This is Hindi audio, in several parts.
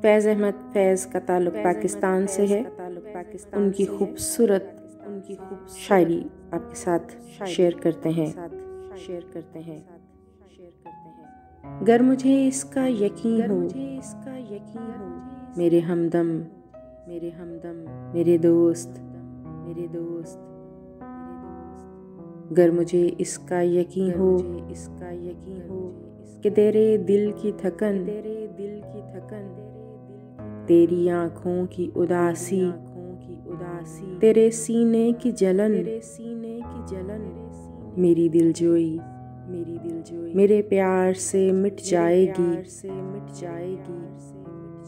फैज़ अहमद फैज़ का ताल्लुक़ पाकिस्तान से है। उनकी खूबसूरत शायरी आपके साथ शेयर करते हैं। गर मुझे इसका यकीन हो, मेरे हमदम, मेरे दोस्त, गर मुझे इसका यकीन हो कि तेरे दिल की थकन, तेरी आँखों की उदासी, तेरे सीने की जलन, मेरी दिलजोई मेरे प्यार से मिट जाएगी।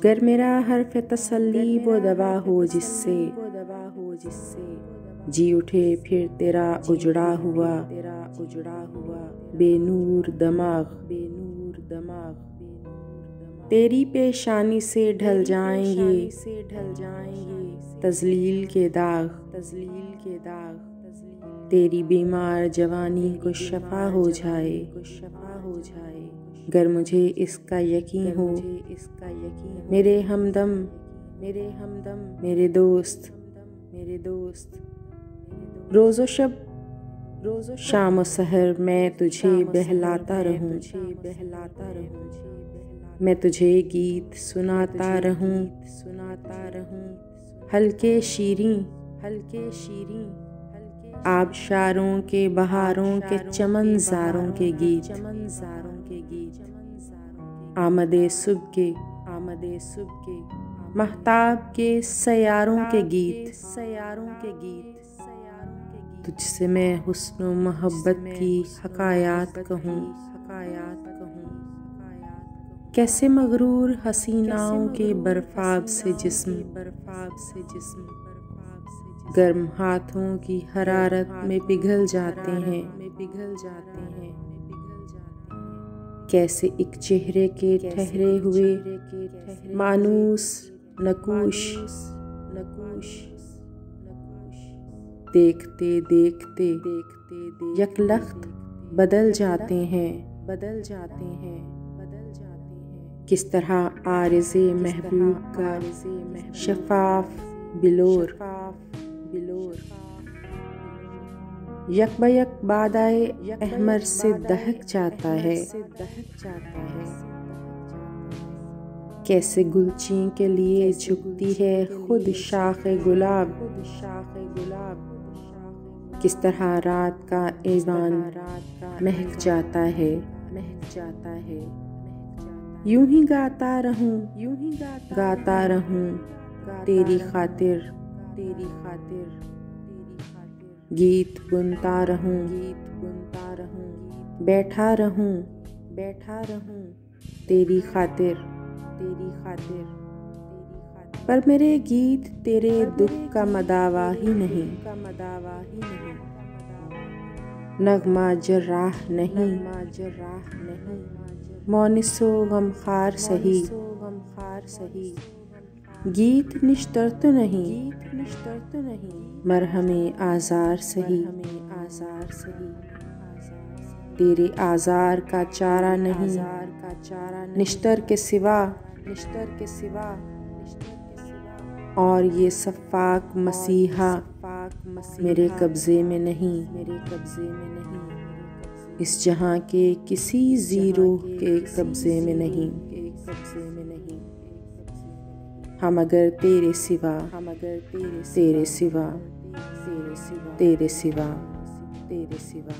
गर मेरा हर्फ तसल्ली वो दवा हो जिससे जी उठे फिर तेरा उजड़ा हुआ बेनूर दमाग, तेरी पेशानी से ढल जाएंगे तज़लील के दाग, तेरी बीमार जवानी को शफा हो जाए। गर मुझे इसका यकीन हो, मेरे हमदम, मेरे दोस्त, रोज़ो शब, शाम व सहर मैं तुझे बहलाता रहूं, मैं तुझे गीत सुनाता रहूं, हल्के शीरीं आबशारों के बहारों के चमनज़ारों के गीत, आमदे सुबह के महताब के सयारों के गीत, तुझसे मैं हुस्न व मोहब्बत की हकायात कहूँ। कैसे मगरूर हसीनाओं के बर्फाब से जिस्म, गर्म हाथों की हरारत में पिघल जाते हैं। कैसे एक चेहरे के ठहरे हुए मानूस नकूश, देखते देखते यकलख्त बदल जाते हैं। किस तरह आरिज़े महबूब का शफाफ बिलोर यकबयक बादाए अहमर से दहक जाता है। कैसे गुलची के लिए झुकती है खुद शाखे गुलाब, किस तरह रात का ऐवान महक जाता है। यूं ही गाता रहूं तेरी खातिर, गीत बुनता रहूं, बैठा रहूं तेरी खातिर। पर मेरे गीत तेरे दुख का मदावा ही नहीं, नगमा जर्राह नहीं, मौनिसो गमखार सही। गीत निश्तर तो नहीं, मरहमे आज़ार सही। तेरे आज़ार का चारा नहीं, निश्तर के सिवा, और ये सफ़ाक मसीहा मेरे कब्ज़े में नहीं। इस जहां के किसी ज़ीरो के कब्ज़े में नहीं। हम अगर तेरे सिवा, तेरे सिवा, तेरे सिवा, तेरे सिवा।